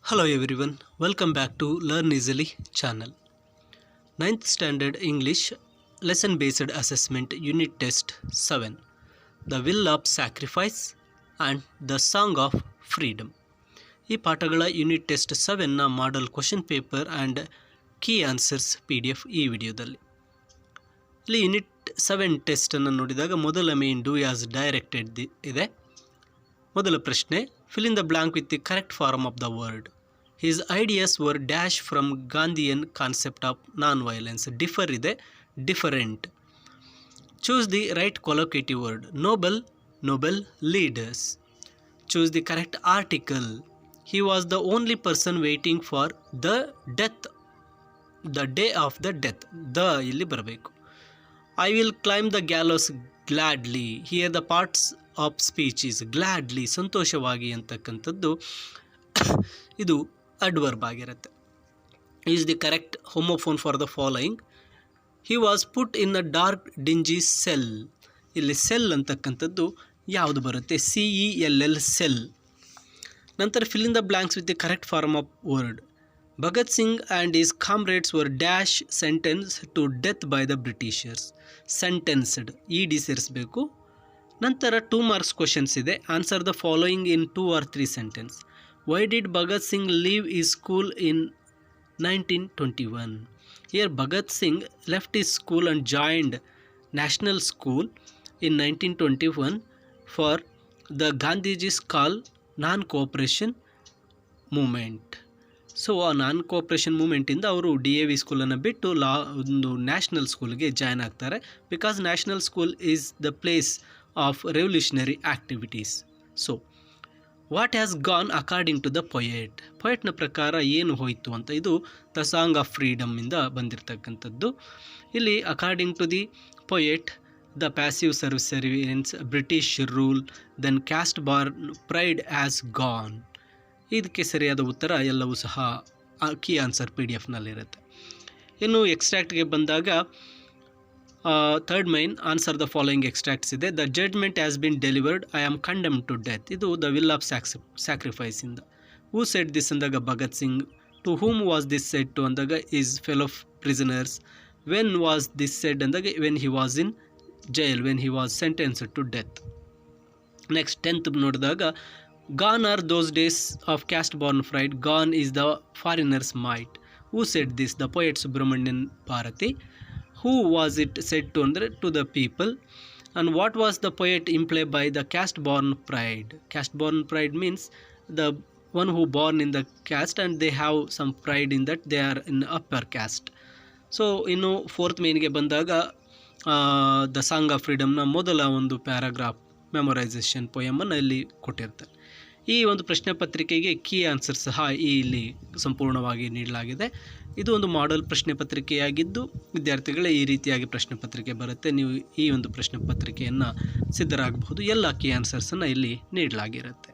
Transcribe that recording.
Hello everyone, welcome back to Learn Easily channel. 9th Standard English Lesson Based Assessment Unit Test 7 The Will of Sacrifice and The Song of Freedom. ಈ ಪಾಠಗಳ unit test 7ನ model question paper and key answers PDF ಈ ವಿಡಿಯೋದಲ್ಲಿ. ಇಲ್ಲಿ unit 7 ಟೆಸ್ಟನ್ನು ನೋಡಿದಾಗ ಮೊದಲ main do as directed ಇದೆ. ಮೊದಲ ಪ್ರಶ್ನೆ, fill in the blank with the correct form of the word. His ideas were dash from Gandhian concept of non-violence. Differ ಇದೆ, different. Choose the right collocative word. Noble, noble leaders. Choose the correct article. He was the only person waiting for the death, the day of the death. The ಇಲ್ಲಿ ಬರಬೇಕು. I will climb the gallows gladly. Here the parts of speech is gladly, ಸಂತೋಷವಾಗಿ ಅಂತಕ್ಕಂಥದ್ದು ಇದು adverb ಆಗಿರುತ್ತೆ. Is the correct homophone for the following. He was put in a dark dingy cell. ಇಲ್ಲಿ cell ಅಂತಕ್ಕಂಥದ್ದು ಯಾವುದು ಬರುತ್ತೆ? CELL cell. ನಂತರ fill in the blanks with the correct form of word. Bhagat Singh and his comrades were dash sentence to death by the Britishers. Sentenced ED ಸೇರಿಸಬೇಕು. ನಂತರ 2 marks questions ಇದೆ. Answer the following in 2 or 3 sentence. Why did Bhagat Singh leave his school in 1921? Here Bhagat Singh left his school and joined National School in 1921 for the Gandhiji's call non-cooperation movement. So ಆ ನಾನ್ cooperation ಮೂಮೆಂಟಿಂದ ಅವರು DAV ಸ್ಕೂಲನ್ನು ಬಿಟ್ಟು ಒಂದು national ಸ್ಕೂಲ್ಗೆ join ಆಗ್ತಾರೆ. Because national school is the place of revolutionary activities. So what has gone according to the poet. ಪೊಯೆಟ್ನ ಪ್ರಕಾರ ಏನು ಹೋಯಿತು ಅಂತ, ಇದು ದ ಸಾಂಗ್ ಆಫ್ ಫ್ರೀಡಮ್ಮಿಂದ ಬಂದಿರತಕ್ಕಂಥದ್ದು. ಇಲ್ಲಿ according to the poet, the passive servience, British rule, then caste born pride has gone. ಇದಕ್ಕೆ ಸರಿಯಾದ ಉತ್ತರ ಎಲ್ಲವೂ ಸಹ ಕೀ ಆನ್ಸರ್ PDFನಲ್ಲಿರುತ್ತೆ. ಇನ್ನು ಎಕ್ಸ್ಟ್ರಾಕ್ಟ್ಗೆ ಬಂದಾಗ third main answer the following extracts ಇದೆ. The judgement has been delivered, I am condemn to death. ಇದು ದ ವಿಲ್ ಆಫ್ ಸ್ಯಾಕ್ರಿಫೈಸಿಂದ. ಹೂ ಸೆಡ್ ದಿಸ್ ಅಂದಾಗ Bhagat Singh. To whom was this said to ಅಂದಾಗ his fellow prisoners. When was this said ಅಂದಾಗ when he was in jail, when he was sentenced to death. Next 10th ನೋಡಿದಾಗ, gone are those days of caste born pride, gone is the foreigners might. Who said this? The poet Subramanian Bharati. Who was it said to ಅಂದರೆ to the people. And what was the poet imply by the caste born pride? Caste born pride means the one who born in the caste and they have some pride in that they are in upper caste. So ಇನ್ನು 4th ಮೇನ್ಗೆ ಬಂದಾಗ the song of ಫ್ರೀಡಮ್ನ ಮೊದಲ ಒಂದು paragraph memorisation ಪೊಯಮನ್ನು ಇಲ್ಲಿ ಕೊಟ್ಟಿರ್ತಾರೆ. ಈ ಒಂದು ಪ್ರಶ್ನೆ ಪತ್ರಿಕೆಗೆ ಕೀ ಆನ್ಸರ್ ಸಹ ಇಲ್ಲಿ ಸಂಪೂರ್ಣವಾಗಿ ನೀಡಲಾಗಿದೆ. ಇದು ಒಂದು ಮಾಡೆಲ್ ಪ್ರಶ್ನೆ ಪತ್ರಿಕೆಯಾಗಿದ್ದು ವಿದ್ಯಾರ್ಥಿಗಳೇ ಈ ರೀತಿಯಾಗಿ ಪ್ರಶ್ನೆ ಪತ್ರಿಕೆ ಬರುತ್ತೆ. ನೀವು ಈ ಒಂದು ಪ್ರಶ್ನೆ ಪತ್ರಿಕೆಯನ್ನು ಸಿದ್ಧರಾಗಬಹುದು. ಎಲ್ಲ ಕೀ ಆನ್ಸರ್ಸನ್ನು ಇಲ್ಲಿ ನೀಡಲಾಗಿರುತ್ತೆ.